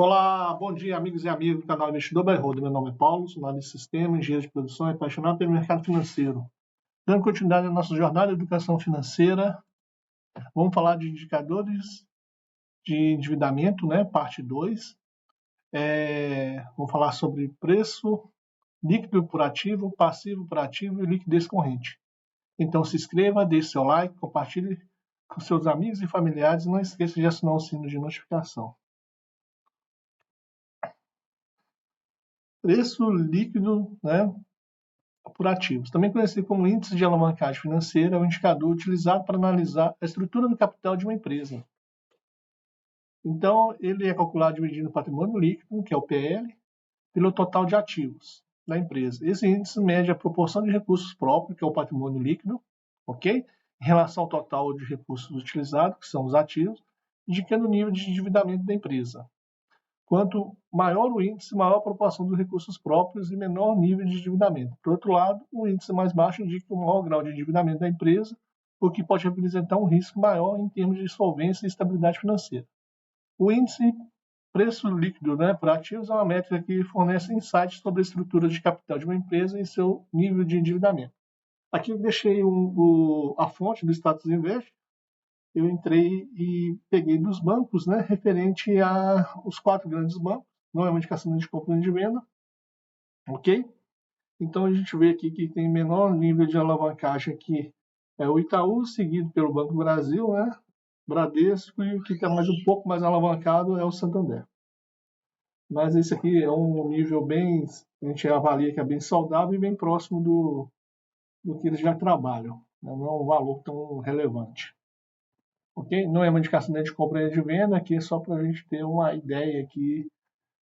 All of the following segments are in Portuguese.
Olá, bom dia, amigos e amigas do canal Investidor by Rodo. Meu nome é Paulo, sou analista de sistema, engenheiro de produção e apaixonado pelo mercado financeiro. Dando continuidade à nossa jornada de educação financeira, vamos falar de indicadores de endividamento, né? Parte 2. Vamos falar sobre preço líquido por ativo, passivo por ativo e liquidez corrente. Então se inscreva, deixe seu like, compartilhe com seus amigos e familiares e não esqueça de assinar o sino de notificação. Preço líquido, né, por ativos, também conhecido como índice de alavancagem financeira, é um indicador utilizado para analisar a estrutura do capital de uma empresa. Então, ele é calculado dividindo o patrimônio líquido, que é o PL, pelo total de ativos da empresa. Esse índice mede a proporção de recursos próprios, que é o patrimônio líquido, ok? Em relação ao total de recursos utilizados, que são os ativos, indicando o nível de endividamento da empresa. Quanto maior o índice, maior a proporção dos recursos próprios e menor nível de endividamento. Por outro lado, o índice mais baixo indica o maior grau de endividamento da empresa, o que pode representar um risco maior em termos de solvência e estabilidade financeira. O índice preço líquido, né, por ativos é uma métrica que fornece insights sobre a estrutura de capital de uma empresa e seu nível de endividamento. Aqui eu deixei a fonte do Status Invest. Eu entrei e peguei dos bancos, né, referente aos 4 grandes bancos, não é uma indicação de compra nem de venda, ok? Então a gente vê aqui que tem menor nível de alavancagem aqui, é o Itaú, seguido pelo Banco do Brasil, né, Bradesco, e o que está mais um pouco mais alavancado é o Santander. Mas esse aqui é um nível bem, a gente avalia que é bem saudável e bem próximo do que eles já trabalham, né? Não é um valor tão relevante. Ok? Não é uma indicação nem de compra nem de venda, aqui é só para a gente ter uma ideia aqui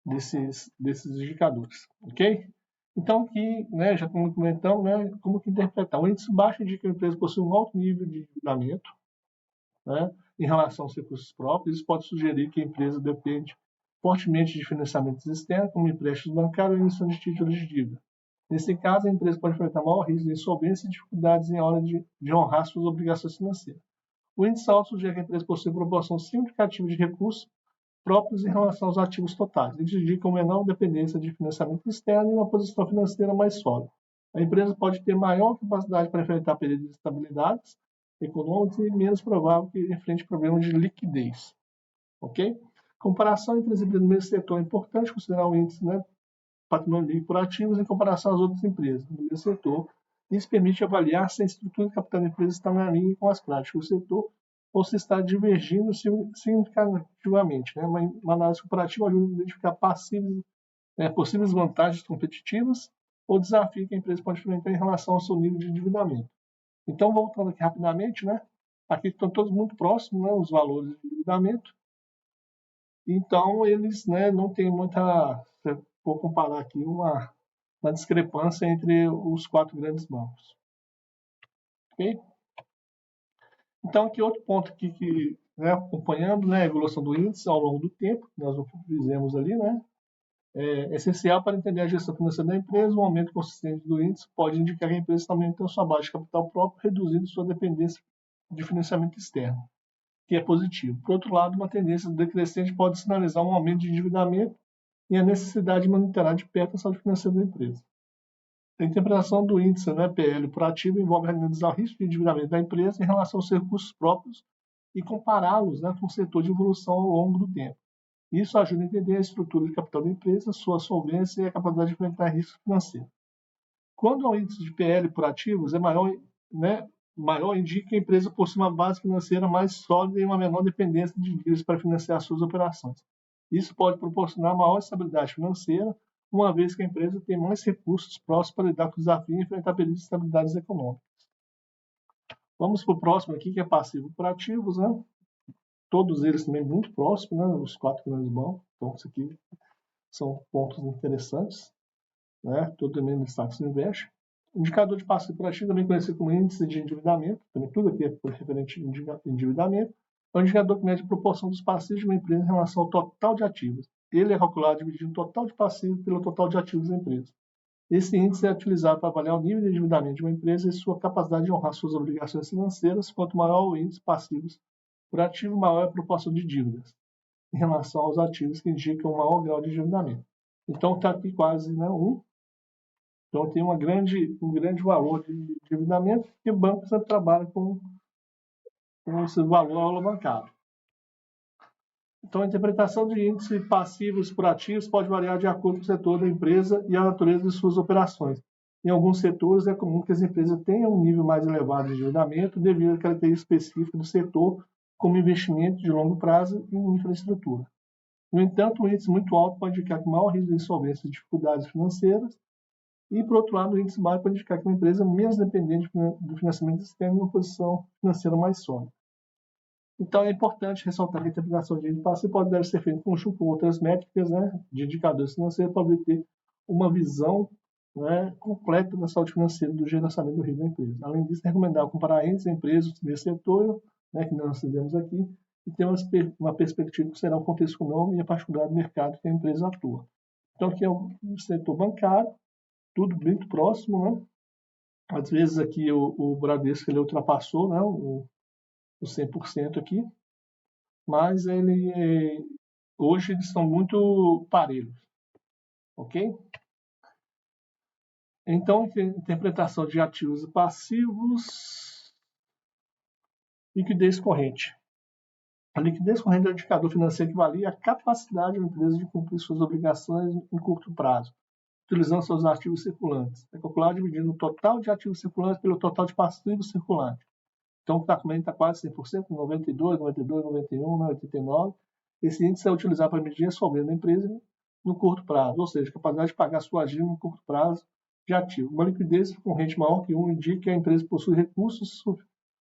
desses indicadores, ok? Então aqui, né, já como comentamos, né, como que interpretar? O índice baixo indica que a empresa possui um alto nível de endividamento, né, em relação aos recursos próprios. Isso pode sugerir que a empresa depende fortemente de financiamentos externos, como empréstimos bancários ou emissão de títulos de dívida. Nesse caso, a empresa pode enfrentar maior risco de insolvência e dificuldades em hora de honrar suas obrigações financeiras. O índice alto sugere que a empresa possui proporção significativa de recursos próprios em relação aos ativos totais. Eles indicam menor dependência de financiamento externo e uma posição financeira mais sólida. A empresa pode ter maior capacidade para enfrentar períodos de estabilidades econômicas e menos provável que enfrente problemas de liquidez. Ok? Comparação entre as empresas do mesmo setor é importante considerar o índice, né, patrimônio líquido por ativos em comparação às outras empresas do mesmo setor. Isso permite avaliar se a estrutura de capital da empresa está na linha com as práticas do setor ou se está divergindo significativamente. Né? Uma análise comparativa ajuda a identificar possíveis vantagens competitivas ou desafios que a empresa pode enfrentar em relação ao seu nível de endividamento. Então, voltando aqui rapidamente, né? Aqui estão todos muito próximos, né, os valores de endividamento. Então, eles, né, não tem muita... Se for comparar aqui, uma discrepância entre os 4 grandes bancos. Ok? Então, aqui outro ponto aqui que, né, acompanhando, né, a evolução do índice ao longo do tempo, nós fizemos ali, né, é essencial para entender a gestão financeira da empresa. Um aumento consistente do índice pode indicar que a empresa está aumentando sua base de capital próprio, reduzindo sua dependência de financiamento externo, que é positivo. Por outro lado, uma tendência decrescente pode sinalizar um aumento de endividamento e a necessidade de monitorar de perto a saúde financeira da empresa. A interpretação do índice, né, PL por ativo envolve analisar o risco de endividamento da empresa em relação aos recursos próprios e compará-los, né, com o setor de evolução ao longo do tempo. Isso ajuda a entender a estrutura de capital da empresa, sua solvência e a capacidade de enfrentar risco financeiro. Quando o índice de PL por ativos é maior, né, indica que a empresa possui uma base financeira mais sólida e uma menor dependência de dívidas para financiar suas operações. Isso pode proporcionar maior estabilidade financeira, uma vez que a empresa tem mais recursos próximos para lidar com os desafios e enfrentar períodos de estabilidade econômica. Vamos para o próximo aqui, que é passivo por ativos, né? Todos eles também muito próximos, né? Os 4 grandes bancos. Então, isso aqui são pontos interessantes, né? Todo também no Status Invest. Indicador de passivo por ativo, também conhecido como índice de endividamento, também tudo aqui é referente a endividamento. É um indicador que mede a proporção dos passivos de uma empresa em relação ao total de ativos. Ele é calculado dividindo o total de passivos pelo total de ativos da empresa. Esse índice é utilizado para avaliar o nível de endividamento de uma empresa e sua capacidade de honrar suas obrigações financeiras. Quanto maior o índice passivos por ativo, maior é a proporção de dívidas. em relação aos ativos que indicam um maior grau de endividamento. Então está aqui quase 1. Então tem um grande valor de endividamento, porque o banco sempre trabalha com esse valor alavancado. Então, a interpretação de índices passivos por ativos pode variar de acordo com o setor da empresa e a natureza de suas operações. Em alguns setores, é comum que as empresas tenham um nível mais elevado de endividamento devido à característica específica do setor, como investimento de longo prazo em infraestrutura. No entanto, um índice muito alto pode indicar que maior risco de insolvência e dificuldades financeiras, e, por outro lado, o índice baixo pode indicar que uma empresa menos dependente do financiamento externo em uma posição financeira mais sólida. Então, é importante ressaltar que a interpretação de índice passivo deve ser feita em conjunto com outras métricas, de indicadores financeiros, para obter uma visão, completa da saúde financeira do gerenciamento do risco da empresa. Além disso, é recomendável comparar índices de empresas desse setor, que nós fizemos aqui, e ter uma perspectiva que será o contexto econômico e a particular do mercado que a empresa atua. Então, aqui é o setor bancário, tudo muito próximo, Às vezes aqui o Bradesco ele ultrapassou, o 100% aqui, mas hoje eles estão muito parelhos, ok? Então, interpretação de ativos e passivos, liquidez corrente. A liquidez corrente é um indicador financeiro que avalia a capacidade da empresa de cumprir suas obrigações em curto prazo, utilizando seus ativos circulantes. É calculado dividindo o total de ativos circulantes pelo total de passivos circulantes. Então, o que está quase 100%, 92, 92, 91, 89. Esse índice é utilizado para medir a solvência da empresa no curto prazo, ou seja, capacidade de pagar sua dívida no curto prazo de ativo. Uma liquidez corrente maior que 1 indica que a empresa possui recursos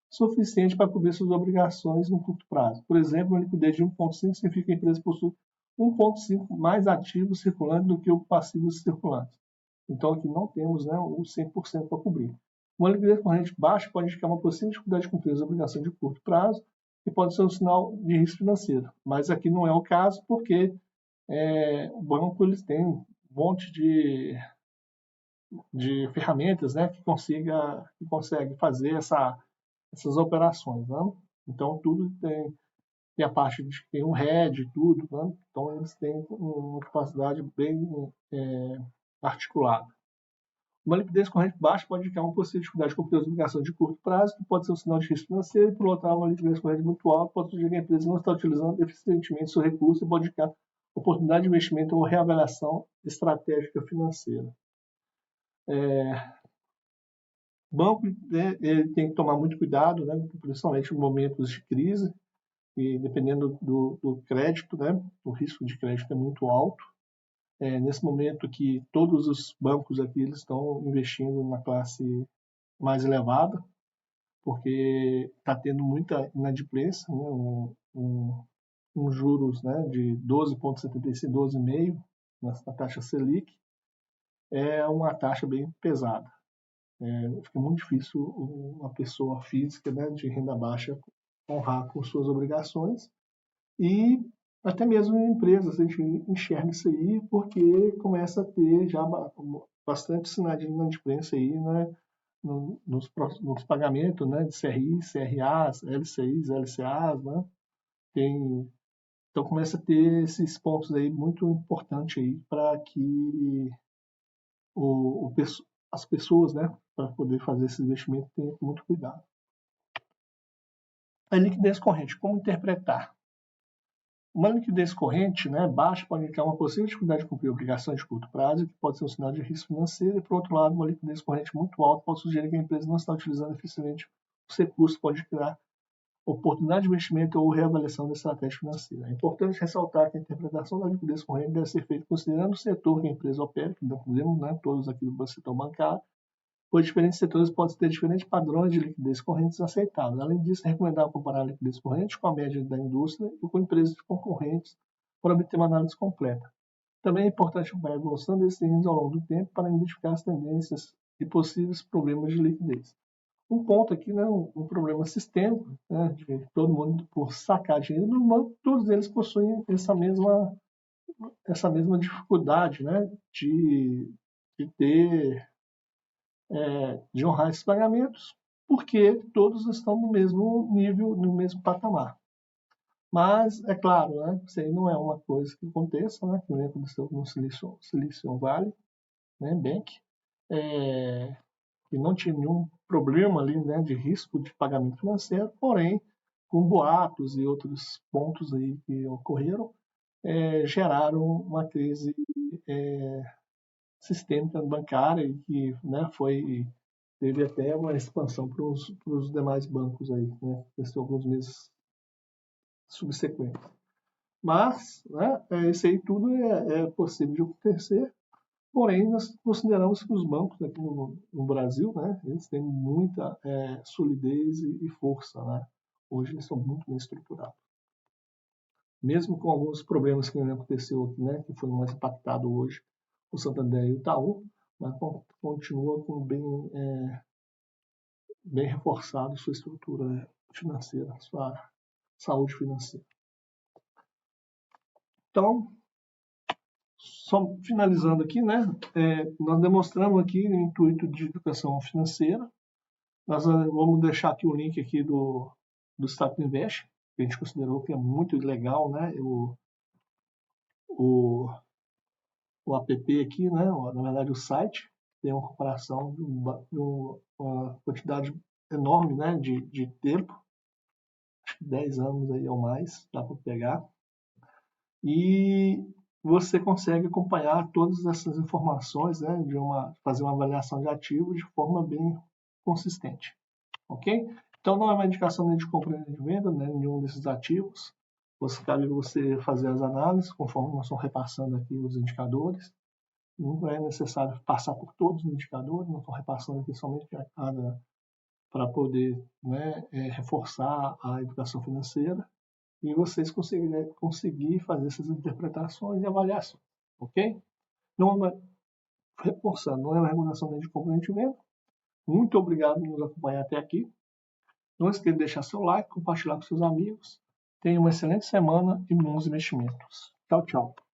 suficientes para cobrir suas obrigações no curto prazo. Por exemplo, uma liquidez de 1,5 significa que a empresa possui 1,5 mais ativos circulantes do que o passivos circulantes. Então, aqui não temos o 100% para cobrir. Uma liquidez corrente baixa pode indicar uma possível dificuldade de cumprir as obrigações de curto prazo e pode ser um sinal de risco financeiro. Mas aqui não é o caso, porque o banco eles têm um monte de ferramentas que consegue fazer essas operações. Então, tudo tem a parte de tem um head e tudo. Então, eles têm uma capacidade bem articulada. Uma liquidez corrente baixa pode indicar uma possível dificuldade de cumprir as obrigações de curto prazo, que pode ser um sinal de risco financeiro, e, por outro lado, uma liquidez corrente muito alta pode sugerir que a empresa não está utilizando eficientemente seu recurso e pode indicar oportunidade de investimento ou reavaliação estratégica financeira. O banco ele tem que tomar muito cuidado, principalmente em momentos de crise, e dependendo do crédito, o risco de crédito é muito alto. Nesse momento que todos os bancos aqui eles estão investindo na classe mais elevada, porque está tendo muita inadimplência, juros de 12,75, 12,5 na taxa Selic, é uma taxa bem pesada. Fica muito difícil uma pessoa física de renda baixa honrar com suas obrigações, e até mesmo em empresas a gente enxerga isso aí, porque começa a ter já bastante sinais de inadimplência aí, nos pagamentos de CRI, CRAs, LCIs, LCAs, então começa a ter esses pontos aí muito importantes aí para que as pessoas, para poder fazer esse investimento, tenham muito cuidado. A liquidez corrente, como interpretar? Uma liquidez corrente baixa pode indicar uma possível dificuldade de cumprir obrigações de curto prazo, que pode ser um sinal de risco financeiro, e, por outro lado, uma liquidez corrente muito alta pode sugerir que a empresa não está utilizando eficientemente os recursos, pode criar oportunidade de investimento ou reavaliação da estratégia financeira. É importante ressaltar que a interpretação da liquidez corrente deve ser feita considerando o setor que a empresa opera, que nós vemos, todos aqui do setor bancário, pois diferentes setores podem ter diferentes padrões de liquidez correntes aceitáveis. Além disso, é recomendável comparar a liquidez corrente com a média da indústria e com empresas concorrentes para obter uma análise completa. Também é importante acompanhar a evolução desses índices ao longo do tempo para identificar as tendências e possíveis problemas de liquidez. Um ponto aqui, um problema sistêmico, de todo mundo por sacar dinheiro no banco, todos eles possuem essa mesma dificuldade de ter de honrar esses pagamentos, porque todos estão no mesmo nível, no mesmo patamar. Mas, é claro, né, isso aí não é uma coisa que aconteça, né, que nem aconteceu no Silicon Valley, né, Bank, que não tinha nenhum problema ali, né, de risco de pagamento financeiro, porém, com boatos e outros pontos aí que ocorreram, geraram uma crise sistêmica bancária e que, né, teve até uma expansão para os demais bancos aí, né, nesses alguns meses subsequentes. Mas, né, isso aí tudo é possível de acontecer. Porém, nós consideramos que os bancos aqui no Brasil, né, eles têm muita solidez e força, né? Hoje eles são muito bem estruturados. Mesmo com alguns problemas que aconteceu, né, que foi mais impactado hoje, o Santander e o Itaú, mas continua com bem reforçado sua estrutura financeira, sua saúde financeira. Então, só finalizando aqui, né, nós demonstramos aqui o intuito de educação financeira. Nós vamos deixar aqui o link aqui do Startup Invest, que a gente considerou que é muito legal, né, o app aqui, né, na verdade o site, tem uma comparação de uma quantidade enorme, né, de tempo, acho que 10 anos aí ou mais, dá para pegar, e você consegue acompanhar todas essas informações, né, fazer uma avaliação de ativos de forma bem consistente, ok? Então não é uma indicação nem de compra nem de venda, né, nenhum desses ativos. Cabe você fazer as análises conforme nós estamos repassando aqui os indicadores. Não é necessário passar por todos os indicadores, nós estamos repassando aqui somente para poder, né, reforçar a educação financeira e vocês conseguir fazer essas interpretações e avaliações, ok? Não é, reforçando, não é uma recomendação nem de compra nem de venda. Muito obrigado por nos acompanhar até aqui. Não esqueça de deixar seu like, compartilhar com seus amigos. Tenha uma excelente semana e bons investimentos. Tchau, tchau.